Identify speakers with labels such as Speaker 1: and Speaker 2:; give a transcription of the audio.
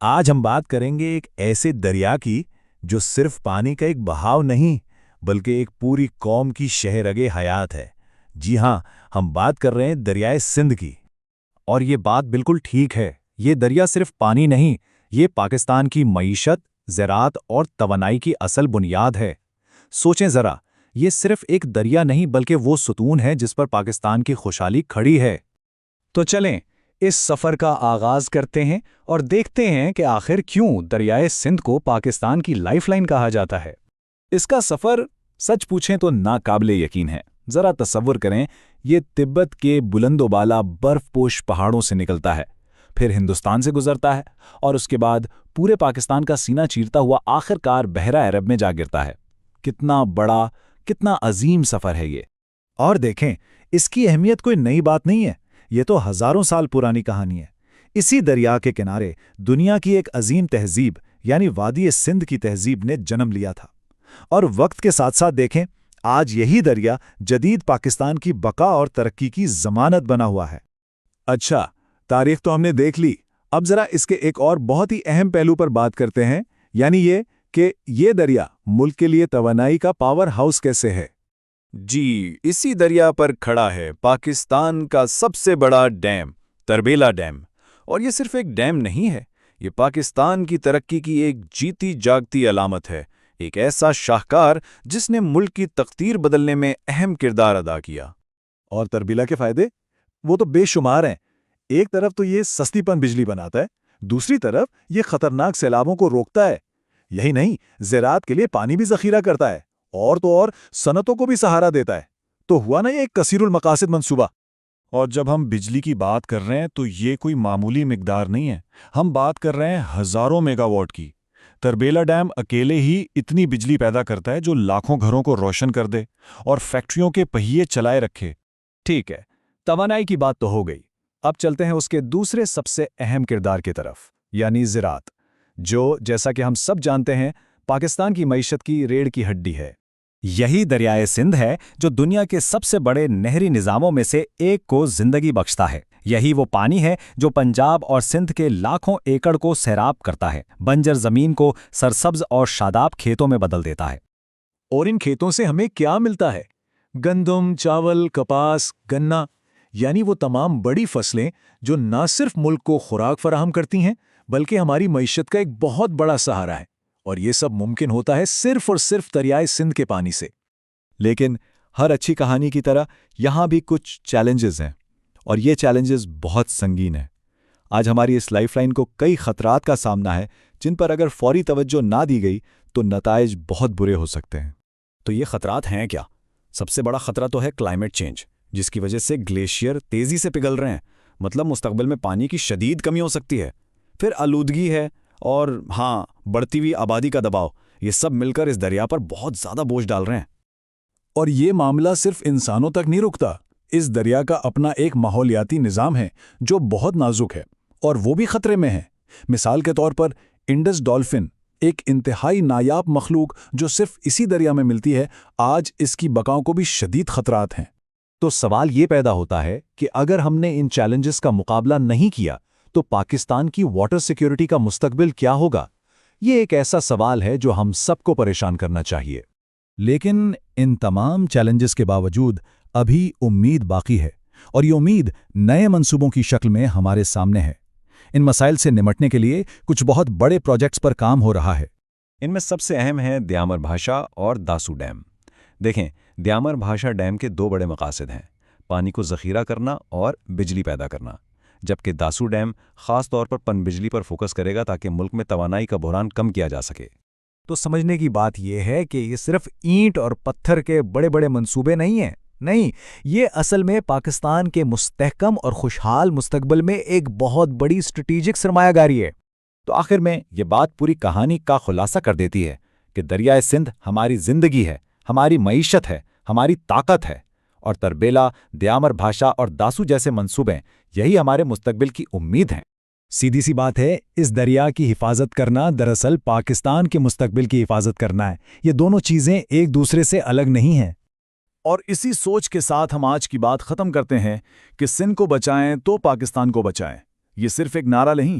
Speaker 1: آج ہم بات کریں گے ایک ایسے دریا کی جو صرف پانی کا ایک بہاؤ نہیں بلکہ ایک پوری قوم کی شہ رگ حیات ہے۔ جی ہاں، ہم بات کر رہے ہیں دریائے سندھ کی۔
Speaker 2: اور یہ بات بالکل ٹھیک ہے، یہ دریا صرف پانی نہیں، یہ پاکستان کی معیشت، زراعت اور توانائی کی اصل بنیاد ہے۔ سوچیں ذرا، یہ صرف ایک دریا نہیں بلکہ وہ ستون ہے جس پر پاکستان کی خوشحالی کھڑی ہے۔ تو چلیں اس سفر کا آغاز کرتے ہیں اور دیکھتے ہیں کہ آخر کیوں دریائے سندھ کو پاکستان کی لائف لائن کہا جاتا ہے۔
Speaker 3: اس کا سفر سچ پوچھیں تو ناقابل یقین ہے۔ ذرا تصور کریں، یہ تبت کے بلند و بالا برف پوش پہاڑوں سے نکلتا ہے، پھر ہندوستان سے گزرتا ہے اور اس کے بعد پورے پاکستان کا سینہ چیرتا ہوا آخر کار بحیرہ عرب میں جا گرتا ہے۔ کتنا بڑا، کتنا عظیم سفر ہے یہ۔
Speaker 2: اور دیکھیں، اس کی اہمیت کوئی نئی بات نہیں ہے، یہ تو ہزاروں سال پرانی کہانی ہے۔ اسی دریا کے کنارے دنیا کی ایک عظیم تہذیب یعنی وادی سندھ کی تہذیب نے جنم لیا تھا، اور وقت کے ساتھ ساتھ دیکھیں آج یہی دریا جدید پاکستان کی بقا اور ترقی کی ضمانت بنا ہوا ہے۔
Speaker 3: اچھا، تاریخ تو ہم نے دیکھ لی، اب ذرا اس کے ایک اور بہت ہی اہم پہلو پر بات کرتے ہیں، یعنی یہ کہ یہ دریا ملک کے لیے توانائی کا پاور ہاؤس کیسے ہے۔ جی، اسی دریا پر کھڑا ہے پاکستان کا سب سے بڑا ڈیم، تربیلا ڈیم۔ اور یہ صرف ایک ڈیم نہیں ہے، یہ پاکستان کی ترقی کی ایک جیتی جاگتی علامت ہے، ایک ایسا شاہکار جس نے ملک کی تقدیر بدلنے میں اہم کردار ادا کیا۔
Speaker 2: اور تربیلا کے فائدے وہ تو بے شمار ہیں۔ ایک طرف تو یہ سستی پن بجلی بناتا ہے، دوسری طرف یہ خطرناک سیلابوں کو روکتا ہے۔ یہی نہیں، زراعت کے لیے پانی بھی ذخیرہ کرتا ہے، اور تو اور صنعتوں کو بھی سہارا دیتا ہے۔ تو ہوا نا یہ ایک کثیر المقاصد منصوبہ۔
Speaker 3: اور جب ہم بجلی کی بات کر رہے ہیں تو یہ کوئی معمولی مقدار نہیں ہے، ہم بات کر رہے ہیں ہزاروں میگا واٹ کی۔ تربیلا ڈیم اکیلے ہی اتنی بجلی پیدا کرتا ہے جو لاکھوں گھروں کو روشن کر دے اور فیکٹریوں کے پہیے چلائے رکھے۔
Speaker 2: ٹھیک ہے، توانائی کی بات تو ہو گئی، اب چلتے ہیں اس کے دوسرے سب سے اہم کردار کی طرف، یعنی زراعت، جو جیسا کہ ہم سب جانتے ہیں پاکستان کی معیشت کی ریڑھ کی ہڈی ہے۔ یہی دریائے سندھ ہے جو دنیا کے سب سے بڑے نہری نظاموں میں سے ایک کو زندگی بخشتا ہے۔ یہی وہ پانی ہے جو پنجاب اور سندھ کے لاکھوں ایکڑ کو سیراب کرتا ہے، بنجر زمین کو سرسبز اور شاداب کھیتوں میں بدل دیتا ہے۔
Speaker 1: اور ان کھیتوں سے ہمیں کیا ملتا ہے؟ گندم، چاول، کپاس، گنا، یعنی وہ تمام بڑی فصلیں جو نہ صرف ملک کو خوراک فراہم کرتی ہیں بلکہ ہماری معیشت کا ایک بہت بڑا سہارا ہے، اور یہ سب ممکن ہوتا ہے صرف اور صرف دریائے سندھ کے پانی سے۔
Speaker 3: لیکن ہر اچھی کہانی کی طرح یہاں بھی کچھ چیلنجز ہیں، اور یہ چیلنجز بہت سنگین ہیں۔ آج ہماری اس لائف لائن کو کئی خطرات کا سامنا ہے جن پر اگر فوری توجہ نہ دی گئی تو نتائج بہت برے ہو سکتے ہیں۔
Speaker 2: تو یہ خطرات ہیں کیا؟ سب سے بڑا خطرہ تو ہے کلائمیٹ چینج، جس کی وجہ سے گلیشیئر تیزی سے پگھل رہے ہیں، مطلب مستقبل میں پانی کی شدید کمی ہو سکتی ہے۔ پھر آلودگی ہے، اور ہاں، بڑھتی ہوئی آبادی کا دباؤ، یہ سب مل کر اس دریا پر بہت زیادہ بوجھ ڈال رہے ہیں۔
Speaker 1: اور یہ معاملہ صرف انسانوں تک نہیں رکتا، اس دریا کا اپنا ایک ماحولیاتی نظام ہے جو بہت نازک ہے، اور وہ بھی خطرے میں ہے۔ مثال کے طور پر انڈس ڈولفن، ایک انتہائی نایاب مخلوق جو صرف اسی دریا میں ملتی ہے، آج اس کی بقاؤں کو بھی شدید خطرات ہیں۔
Speaker 2: تو سوال یہ پیدا ہوتا ہے کہ اگر ہم نے ان چیلنجز کا مقابلہ نہیں کیا تو پاکستان کی واٹر سیکیورٹی کا مستقبل کیا ہوگا؟ یہ ایک ایسا سوال ہے جو ہم سب کو پریشان کرنا چاہیے۔
Speaker 4: لیکن ان تمام چیلنجز کے باوجود ابھی امید باقی ہے، اور یہ امید نئے منصوبوں کی شکل میں ہمارے سامنے ہے۔ ان مسائل سے نمٹنے کے لیے کچھ بہت بڑے پروجیکٹس پر کام ہو رہا ہے۔
Speaker 2: ان میں سب سے اہم ہے دیامر بھاشا اور داسو ڈیم۔ دیکھیں، دیامر بھاشا ڈیم کے دو بڑے مقاصد ہیں: پانی کو ذخیرہ کرنا اور بجلی پیدا کرنا، جبکہ داسو ڈیم خاص طور پر پن بجلی پر فوکس کرے گا تاکہ ملک میں توانائی کا بحران کم کیا جا سکے۔
Speaker 5: تو سمجھنے کی بات یہ ہے کہ یہ صرف اینٹ اور پتھر کے بڑے بڑے منصوبے نہیں ہیں، نہیں، یہ اصل میں پاکستان کے مستحکم اور خوشحال مستقبل میں ایک بہت بڑی اسٹریٹجک سرمایہ کاری ہے۔
Speaker 2: تو آخر میں یہ بات پوری کہانی کا خلاصہ کر دیتی ہے کہ دریائے سندھ ہماری زندگی ہے، ہماری معیشت ہے، ہماری طاقت ہے، اور تربیلا، دیامر بھاشا اور داسو جیسے منصوبے یہی ہمارے مستقبل کی امید ہیں۔
Speaker 5: سیدھی سی بات ہے، اس دریا کی حفاظت کرنا دراصل پاکستان کے مستقبل کی حفاظت کرنا ہے۔ یہ دونوں چیزیں ایک دوسرے سے الگ نہیں ہیں۔
Speaker 3: اور اسی سوچ کے ساتھ ہم آج کی بات ختم کرتے ہیں کہ سندھ کو بچائیں تو پاکستان کو بچائیں۔ یہ صرف ایک نعرہ نہیں،